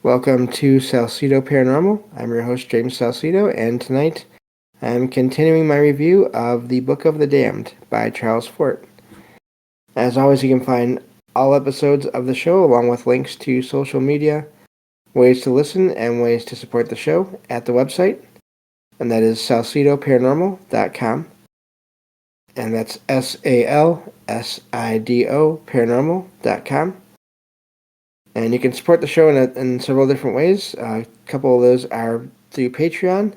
Welcome to Salsidoparanormal. I'm your host, James Salsido, and tonight I'm continuing my review of The Book of the Damned by Charles Fort. As always, you can find all episodes of the show along with links to social media, ways to listen, and ways to support the show at the website, and that is salsidoparanormal.com, and that's SALSIDO paranormal.com. And you can support the show in several different ways. A couple of those are through Patreon,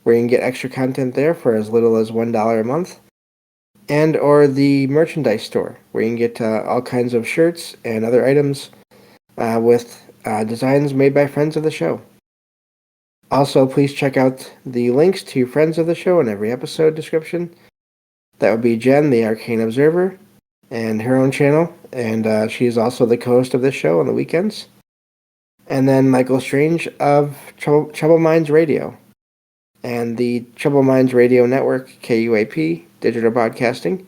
where you can get extra content there for as little as $1 a month, and or the merchandise store, where you can get all kinds of shirts and other items with designs made by friends of the show. Also, please check out the links to friends of the show in every episode description. That would be Jen, the Arcane Observer, and her own channel, and she is also the co-host of this show on the weekends. And then Michael Strange of Trouble Minds Radio, and the Trouble Minds Radio Network, KUAP, Digital Broadcasting,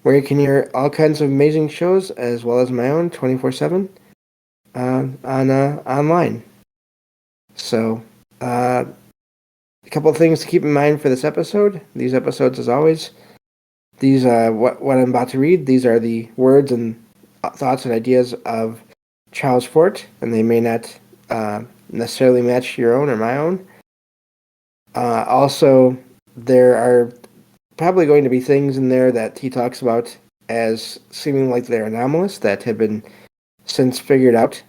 where you can hear all kinds of amazing shows, as well as my own 24/7 online. So, a couple of things to keep in mind for this episode. These episodes, as always, what I'm about to read, these are the words and thoughts and ideas of Charles Fort, and they may not necessarily match your own or my own. Also, there are probably going to be things in there that he talks about as seeming like they're anomalous that have been since figured out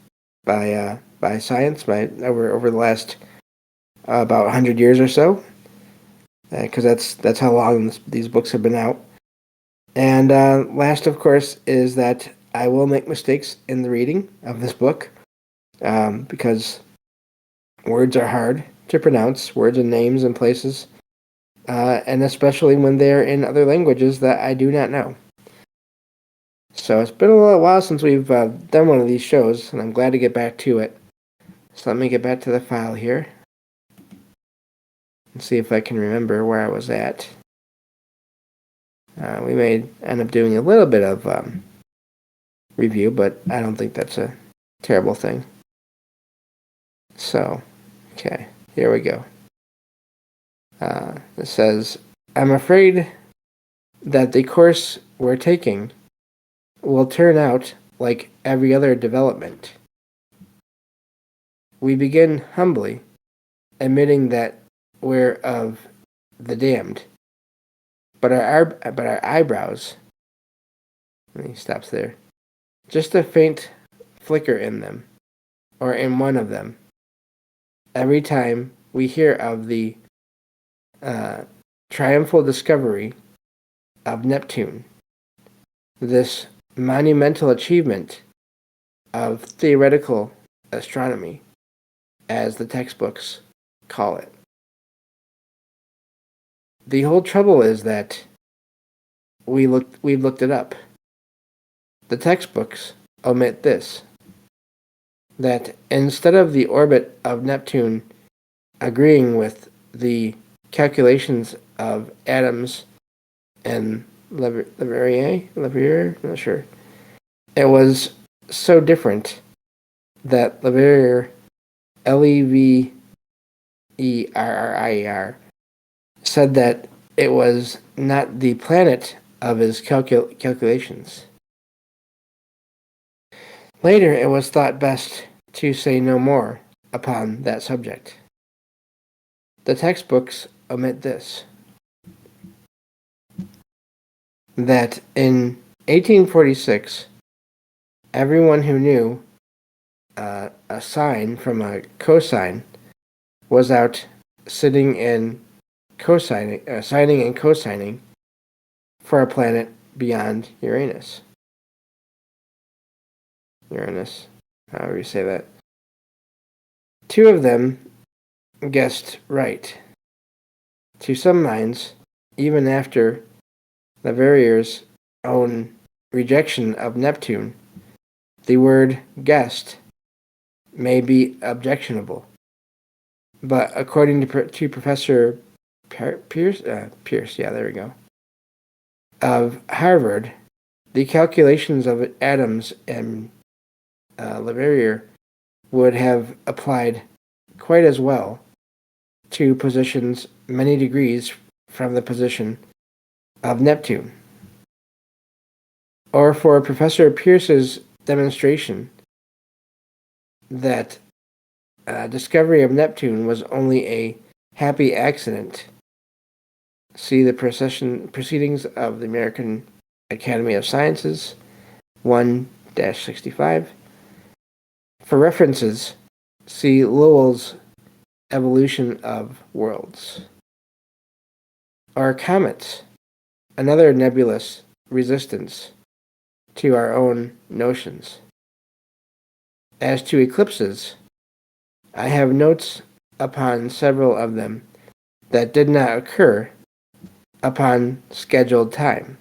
by science over the last about 100 years or so, because that's how long these books have been out. And last, of course, is that I will make mistakes in the reading of this book, because words are hard to pronounce, words and names and places, and especially when they're in other languages that I do not know. So it's been a little while since we've done one of these shows, and I'm glad to get back to it. So let me get back to the file here and see if I can remember where I was at. We may end up doing a little bit of review, but I don't think that's a terrible thing. So, okay, here we go. It says, I'm afraid that the course we're taking will turn out like every other development. We begin humbly, admitting that we're of the damned. But our eyebrows, and he stops there, just a faint flicker in them, or in one of them, every time we hear of the triumphal discovery of Neptune, this monumental achievement of theoretical astronomy, as the textbooks call it. The whole trouble is that we've looked it up. The textbooks omit this, that instead of the orbit of Neptune agreeing with the calculations of Adams and Leverrier, I'm not sure, it was so different that Leverrier, Leverrier, said that it was not the planet of his calculations. Later, it was thought best to say no more upon that subject. The textbooks omit this, that in 1846, everyone who knew a sine from a cosine was out sitting in signing and cosigning for a planet beyond Uranus. However you say that. Two of them guessed right. To some minds, even after Leverrier's own rejection of Neptune, the word guessed may be objectionable. But according to Professor Pierce, there we go, of Harvard, the calculations of Adams and Leverrier would have applied quite as well to positions many degrees from the position of Neptune. Or for Professor Pierce's demonstration that discovery of Neptune was only a happy accident. See the Proceedings of the American Academy of Sciences, 1-65. For references, see Lowell's Evolution of Worlds. Or comets, another nebulous resistance to our own notions. As to eclipses, I have notes upon several of them that did not occur upon scheduled time,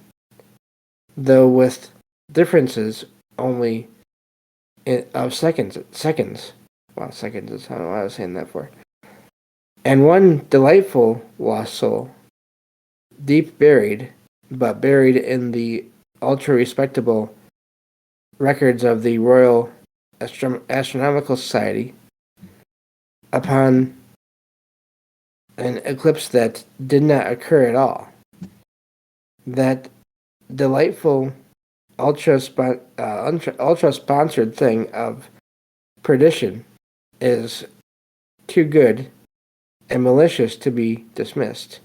though with differences only of seconds. Well, seconds is, I don't know what I was saying that for. And one delightful lost soul, deep buried, but buried in the ultra-respectable records of the Royal Astronomical Society, upon an eclipse that did not occur at all. That delightful ultra-sponsored thing of perdition is too good and malicious to be dismissed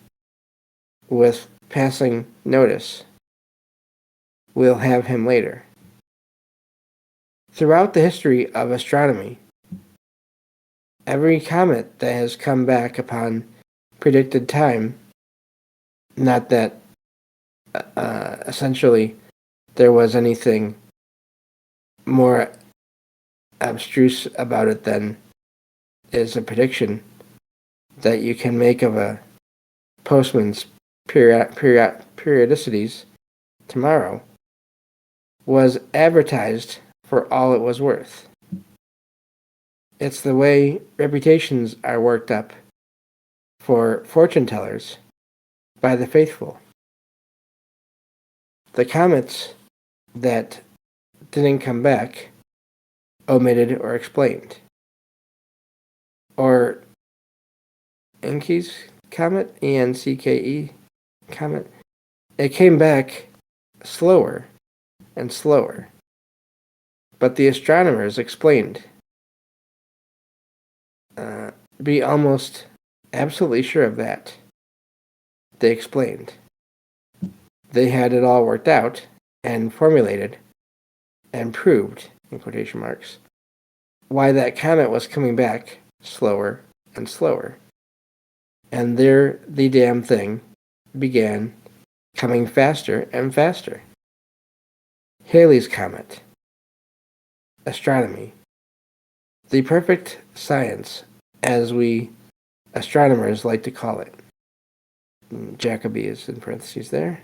with passing notice. We'll have him later. Throughout the history of astronomy, every comet that has come back upon predicted time, not that essentially there was anything more abstruse about it than is a prediction that you can make of a postman's periodicities tomorrow, was advertised for all it was worth. It's the way reputations are worked up for fortune tellers by the faithful. The comets that didn't come back, omitted or explained. Or Encke's comet, ENCKE comet, it came back slower and slower. But the astronomers explained. Be almost absolutely sure of that. They explained. They had it all worked out and formulated and proved, in quotation marks, why that comet was coming back slower and slower. And there the damn thing began coming faster and faster. Halley's Comet. Astronomy. The perfect science, as we astronomers like to call it. Jacoby is in parentheses there.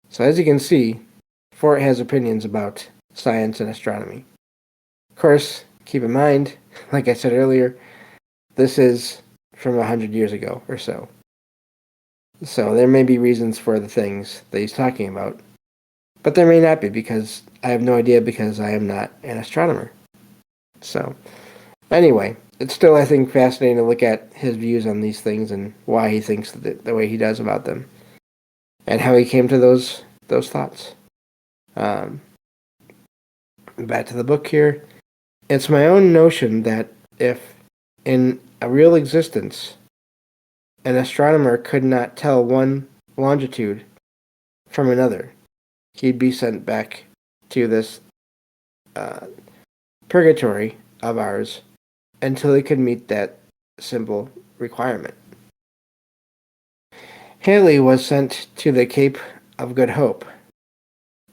So as you can see, Fort has opinions about science and astronomy. Of course, keep in mind, like I said earlier, this is from 100 years ago or so. So there may be reasons for the things that he's talking about, but there may not be, because I have no idea, because I am not an astronomer. So anyway, it's still, I think, fascinating to look at his views on these things and why he thinks the way he does about them, and how he came to those thoughts. Back to the book here. It's my own notion that if in a real existence an astronomer could not tell one longitude from another, he'd be sent back to this purgatory of ours until he could meet that simple requirement. Halley was sent to the Cape of Good Hope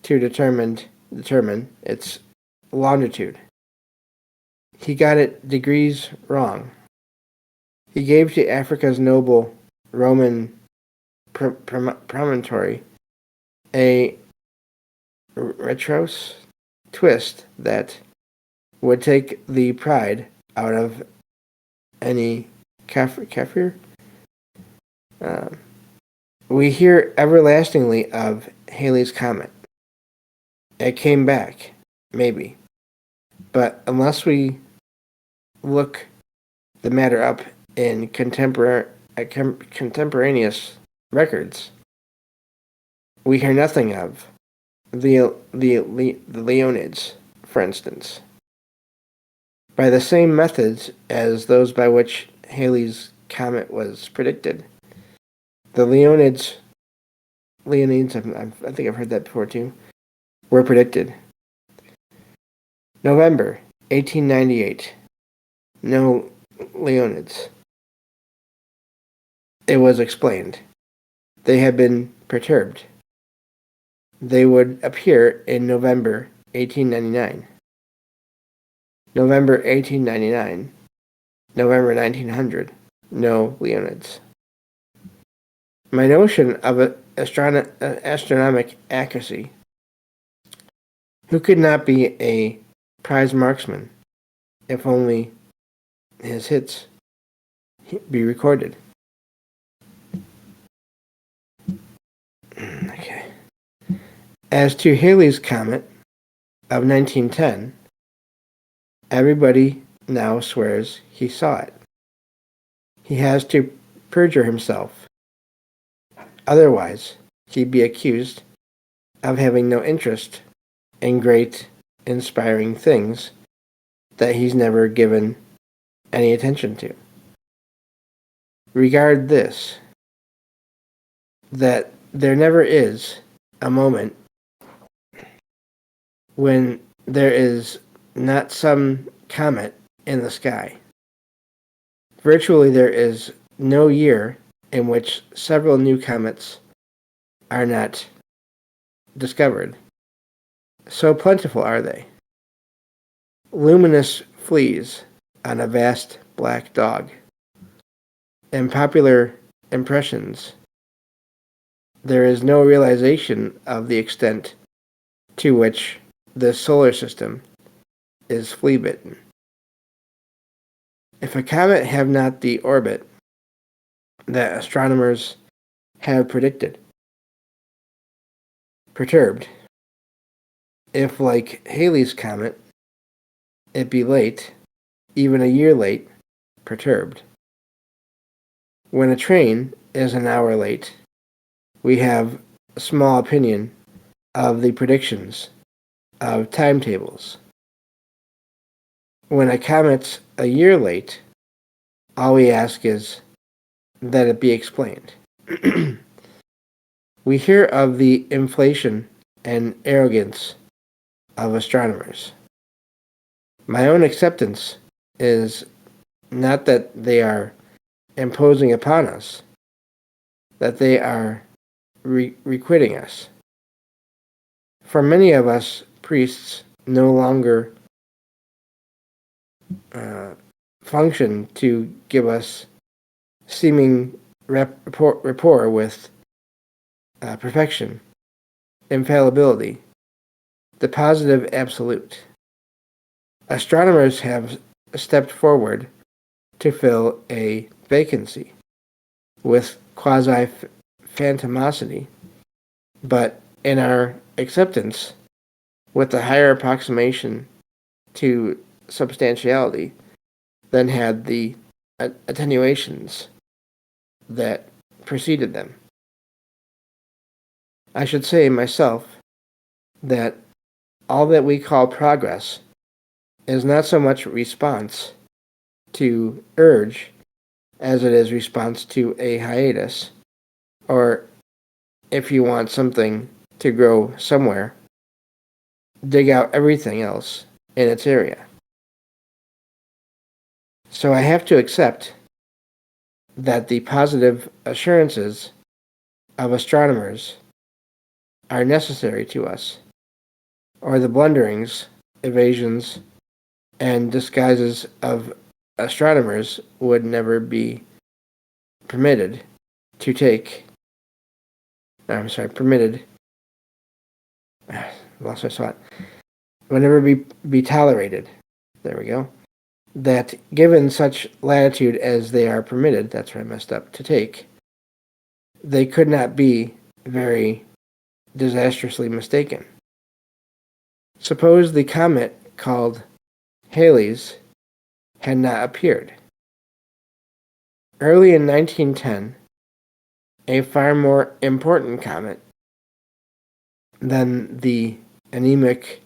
to determine its longitude. He got it degrees wrong. He gave to Africa's noble Roman promontory a retrousse twist that would take the pride out of any Kafir. We hear everlastingly of Halley's Comet. It came back, maybe. But unless we look the matter up in contemporaneous records, we hear nothing of the Leonids, for instance. By the same methods as those by which Halley's Comet was predicted, the Leonids, I think I've heard that before too, were predicted. November 1898. No Leonids. It was explained. They had been perturbed. They would appear in November 1899. November 1899. November 1900. No Leonids. My notion of astronomic accuracy. Who could not be a prize marksman if only his hits be recorded? Okay. As to Halley's Comet of 1910, everybody now swears he saw it. He has to perjure himself. Otherwise, he'd be accused of having no interest in great, inspiring things that he's never given any attention to. Regard this, that there never is a moment when there is not some comet in the sky. Virtually there is no year in which several new comets are not discovered. So plentiful are they. Luminous fleas on a vast black dog. In popular impressions, there is no realization of the extent to which the solar system is flea-bitten. If a comet have not the orbit that astronomers have predicted, perturbed, if, like Halley's Comet, it be late, even a year late, perturbed. When a train is an hour late, we have small opinion of the predictions of timetables. When a comet's a year late, all we ask is that it be explained. We hear of the inflation and arrogance of astronomers. My own acceptance is not that they are imposing upon us, that they are requiting us. For many of us, priests no longer function to give us seeming rapport with perfection, infallibility, the positive absolute. Astronomers have stepped forward to fill a vacancy with quasi-phantomosity, but in our acceptance with a higher approximation to substantiality than had the attenuations that preceded them. I should say myself that all that we call progress is not so much response to urge as it is response to a hiatus, or if you want something to grow somewhere, dig out everything else in its area. So I have to accept that the positive assurances of astronomers are necessary to us, or the blunderings, evasions, and disguises of astronomers would never be permitted to take. Permitted. Lost my spot. Would never be tolerated. There we go. That given such latitude as they are permitted, that's where I messed up, to take, they could not be very disastrously mistaken. Suppose the comet called Halley's had not appeared. Early in 1910, a far more important comet than the anemic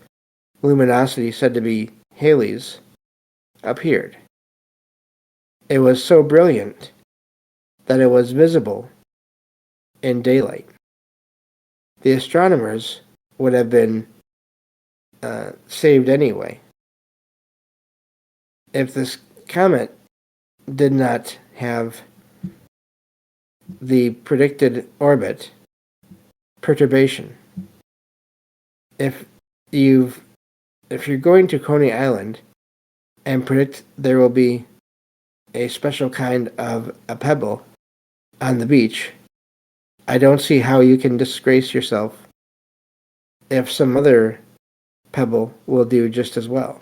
luminosity said to be Halley's appeared. It was so brilliant that it was visible in daylight. The astronomers would have been saved anyway. If this comet did not have the predicted orbit perturbation. If you're going to Coney Island and predict there will be a special kind of a pebble on the beach, I don't see how you can disgrace yourself if some other pebble will do just as well.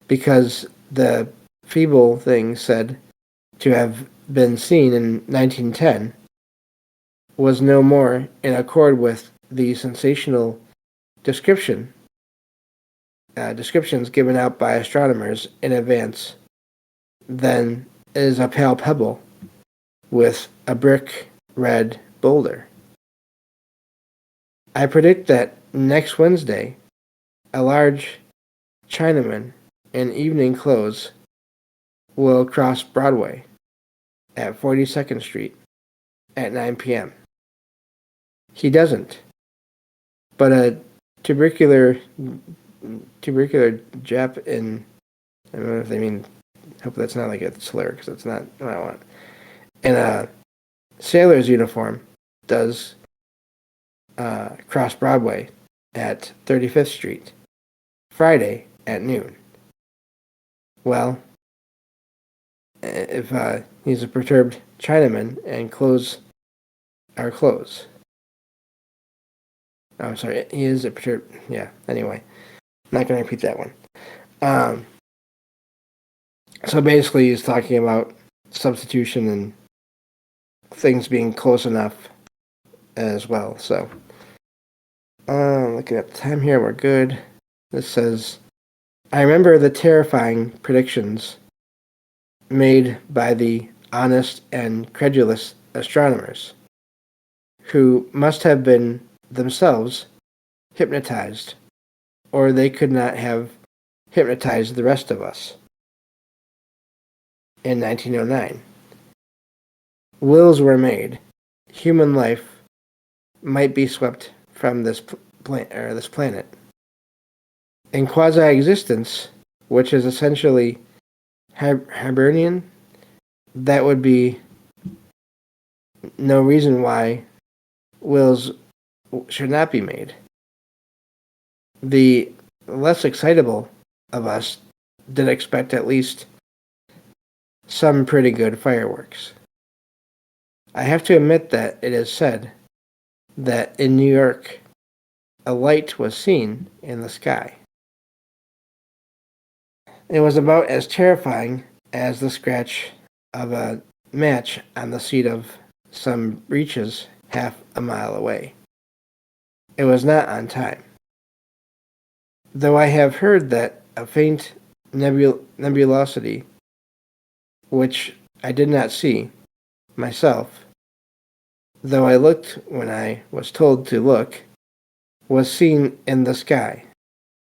Because the feeble thing said to have been seen in 1910 was no more in accord with the sensational descriptions given out by astronomers in advance than is a pale pebble with a brick red boulder. I predict that next Wednesday, a large Chinaman in evening clothes will cross Broadway at 42nd Street at 9 p.m. He doesn't, but a tubercular Jap in, I don't know if they mean, hope that's not like a slur, because that's not what I want, in a sailor's uniform does cross Broadway at 35th Street, Friday at noon. Well, if he's a perturbed Chinaman and clothes are clothes. Oh, I'm sorry, he is a perturbed, yeah, anyway. Not going to repeat that one. So basically he's talking about substitution and things being close enough as well. So, looking at the time here, we're good. This says, I remember the terrifying predictions made by the honest and credulous astronomers, who must have been themselves hypnotized, or they could not have hypnotized the rest of us. In 1909, wills were made. Human life might be swept from this planet. In quasi-existence, which is essentially Hibernian, that would be no reason why wills should not be made. The less excitable of us did expect at least some pretty good fireworks. I have to admit that it is said that in New York, a light was seen in the sky. It was about as terrifying as the scratch of a match on the seat of some breeches half a mile away. It was not on time. Though I have heard that a faint nebulosity, which I did not see myself, though I looked when I was told to look, was seen in the sky.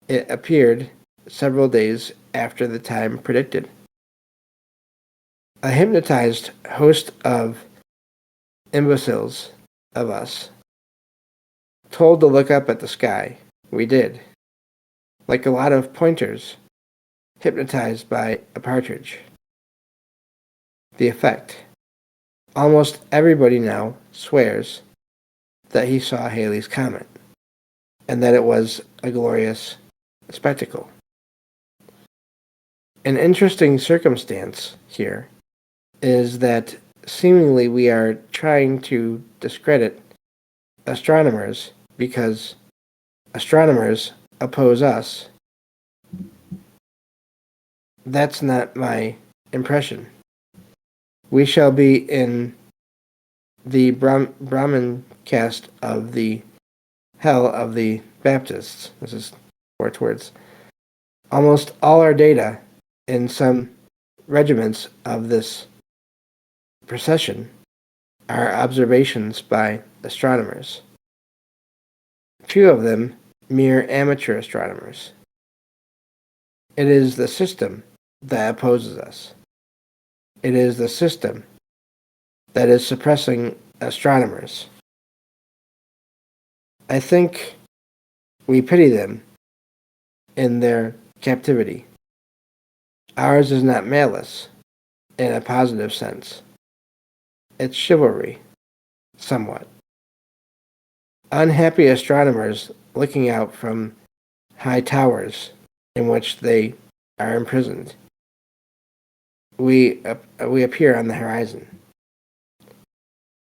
It appeared several days after the time predicted. A hypnotized host of imbeciles of us, told to look up at the sky. We did. Like a lot of pointers, hypnotized by a partridge. The effect. Almost everybody now swears that he saw Halley's Comet, and that it was a glorious spectacle. An interesting circumstance here is that seemingly we are trying to discredit astronomers because astronomers oppose us. That's not my impression. We shall be in the Brahmin caste of the hell of the Baptists. This is 4 words. Almost all our data in some regiments of this procession are observations by astronomers. Few of them mere amateur astronomers. It is the system that opposes us. It is the system that is suppressing astronomers. I think we pity them in their captivity. Ours is not malice in a positive sense. It's chivalry, somewhat. Unhappy astronomers looking out from high towers in which they are imprisoned. We appear on the horizon.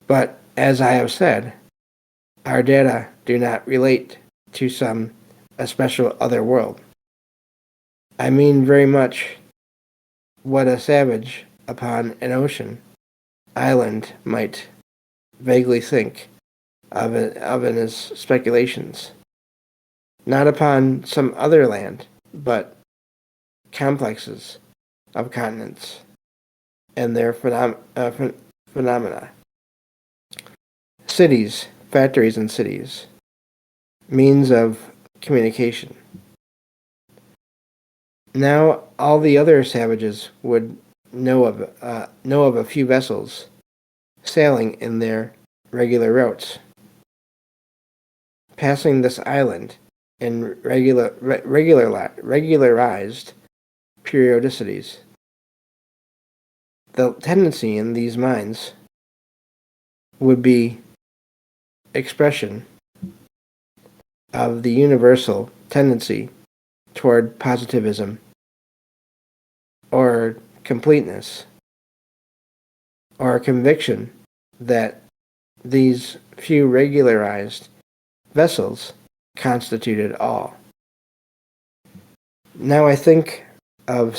But as I have said, our data do not relate to a special other world. I mean very much what a savage upon an ocean island might vaguely think of in his speculations. Not upon some other land, but complexes of continents and their phenomena. Cities, factories and cities, means of communication. Now all the other savages would know of a few vessels sailing in their regular routes, passing this island in regularized periodicities. The tendency in these minds would be expression of the universal tendency toward positivism or completeness, or a conviction that these few regularized vessels constituted all. Now I think of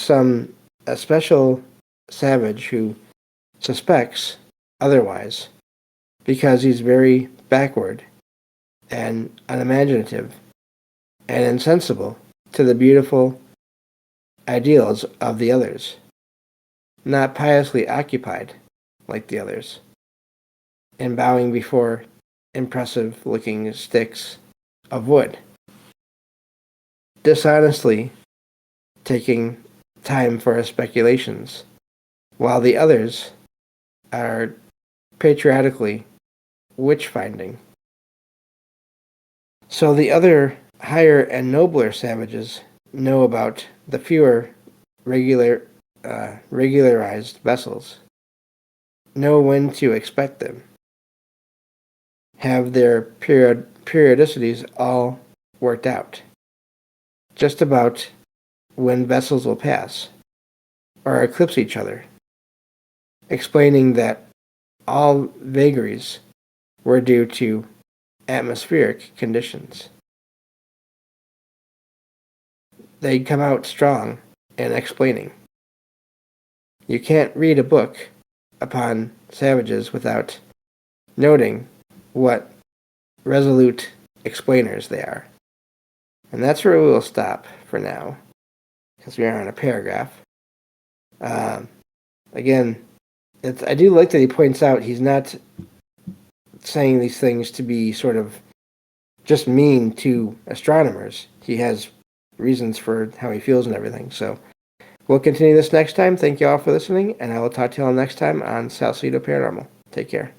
a special savage who suspects otherwise because he's very backward and unimaginative and insensible to the beautiful ideals of the others, not piously occupied like the others, and bowing before impressive-looking sticks of wood, dishonestly taking time for his speculations, while the others are patriotically witch-finding. So the other higher and nobler savages know about the fewer regularized vessels, know when to expect them, have their periodicities all worked out, just about when vessels will pass or eclipse each other, explaining that all vagaries were due to atmospheric conditions. They'd come out strong in explaining. You can't read a book upon savages without noting what resolute explainers they are. And that's where we will stop for now, because we are on a paragraph. Again, I do like that he points out he's not saying these things to be sort of just mean to astronomers. He has reasons for how he feels and everything. So we'll continue this next time. Thank you all for listening, and I will talk to you all next time on Salsidoparanormal. Take care.